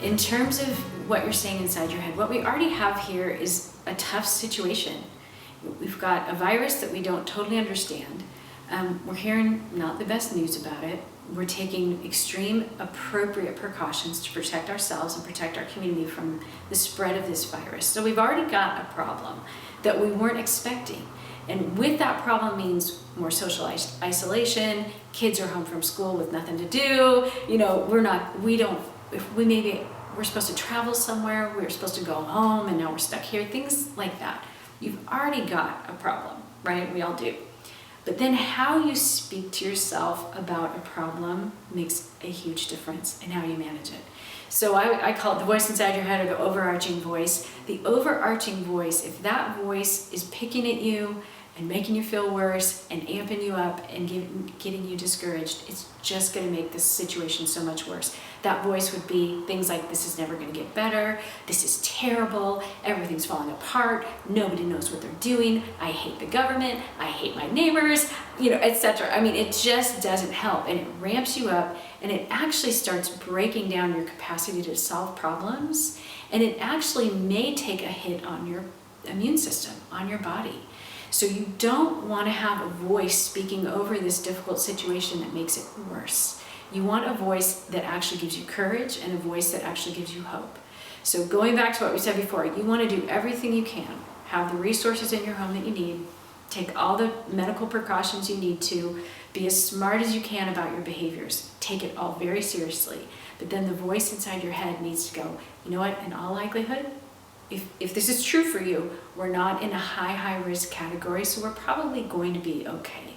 In terms of what you're saying inside your head, what we already have here is a tough situation. We've got a virus that we don't totally understand. We're hearing not the best news about it. We're taking extreme appropriate precautions to protect ourselves and protect our community from the spread of this virus. So we've already got a problem that we weren't expecting. And with that problem means more social isolation, kids are home from school with nothing to do. We're supposed to travel somewhere, we're supposed to go home, and now we're stuck here, things like that. You've already got a problem, right? We all do. But then how you speak to yourself about a problem makes a huge difference in how you manage it. So I call it the voice inside your head, or the overarching voice. The overarching voice, if that voice is picking at you and making you feel worse and amping you up and getting you discouraged, it's just going to make this situation so much worse. That voice would be things like, this is never going to get better, this is terrible, everything's falling apart, nobody knows what they're doing, I hate the government, I hate my neighbors, etc. I mean, it just doesn't help, and it ramps you up, and it actually starts breaking down your capacity to solve problems, and it actually may take a hit on your immune system, on your body. So you don't want to have a voice speaking over this difficult situation that makes it worse. You want a voice that actually gives you courage, and a voice that actually gives you hope. So going back to what we said before, you want to do everything you can. Have the resources in your home that you need. Take all the medical precautions you need to. Be as smart as you can about your behaviors. Take it all very seriously. But then the voice inside your head needs to go, you know what, in all likelihood, if this is true for you, we're not in a high risk category, so we're probably going to be okay.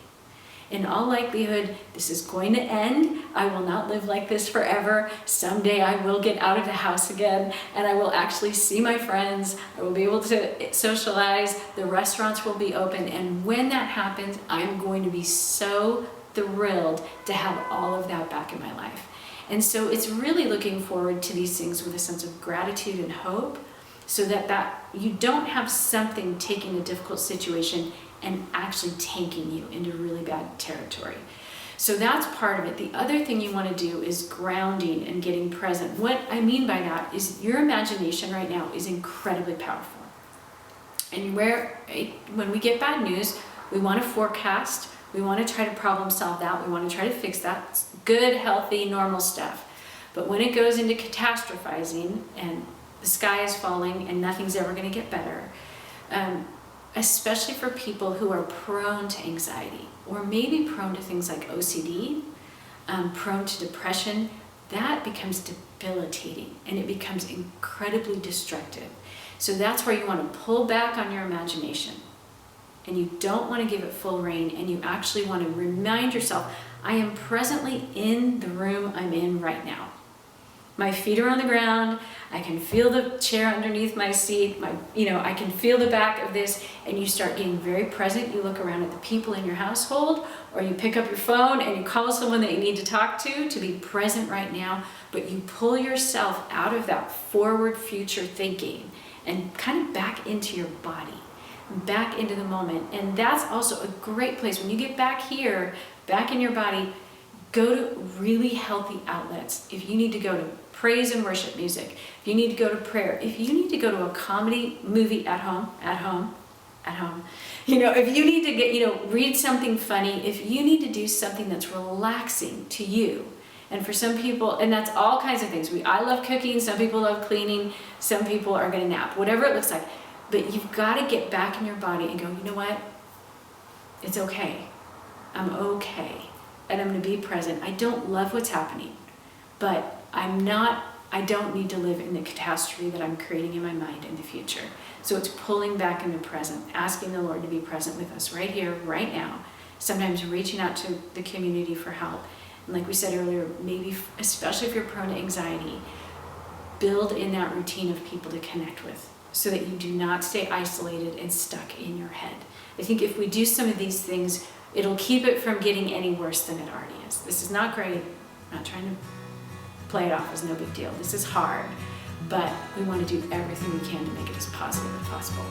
In all likelihood, this is going to end. I will not live like this forever. Someday I will get out of the house again, and I will actually see my friends. I will be able to socialize. The restaurants will be open, and when that happens, I'm going to be so thrilled to have all of that back in my life. And so it's really looking forward to these things with a sense of gratitude and hope, so that you don't have something taking a difficult situation and actually tanking you into really bad territory. So that's part of it. The other thing you want to do is grounding and getting present. What I mean by that is your imagination right now is incredibly powerful. And when we get bad news, we want to forecast, we want to try to problem solve that, we want to try to fix that. It's good, healthy, normal stuff. But when it goes into catastrophizing and the sky is falling and nothing's ever going to get better, especially for people who are prone to anxiety, or maybe prone to things like OCD, prone to depression, that becomes debilitating, and it becomes incredibly destructive. So that's where you want to pull back on your imagination, and you don't want to give it full rein, and you actually want to remind yourself, I am presently in the room I'm in right now. My feet are on the ground. I can feel the chair underneath my seat. I can feel the back of this, and you start getting very present. You look around at the people in your household, or you pick up your phone and you call someone that you need to talk to be present right now. But you pull yourself out of that forward future thinking and kind of back into your body, back into the moment. And that's also a great place. When you get back here, back in your body, go to really healthy outlets. If you need to go to praise and worship music, if you need to go to prayer, if you need to go to a comedy movie at home, if you need to read something funny, if you need to do something that's relaxing to you. And for some people, and that's all kinds of things. I love cooking, some people love cleaning, some people are gonna nap, whatever it looks like. But you've gotta get back in your body and go, you know what? It's okay. I'm okay. And I'm going to be present. I don't love what's happening, but I don't need to live in the catastrophe that I'm creating in my mind in the future. So it's pulling back in the present, asking the Lord to be present with us right here, right now. Sometimes reaching out to the community for help. And like we said earlier, maybe, especially if you're prone to anxiety, build in that routine of people to connect with so that you do not stay isolated and stuck in your head. I think if we do some of these things, it'll keep it from getting any worse than it already is. This is not great. I'm not trying to play it off as no big deal. This is hard, but we want to do everything we can to make it as positive as possible.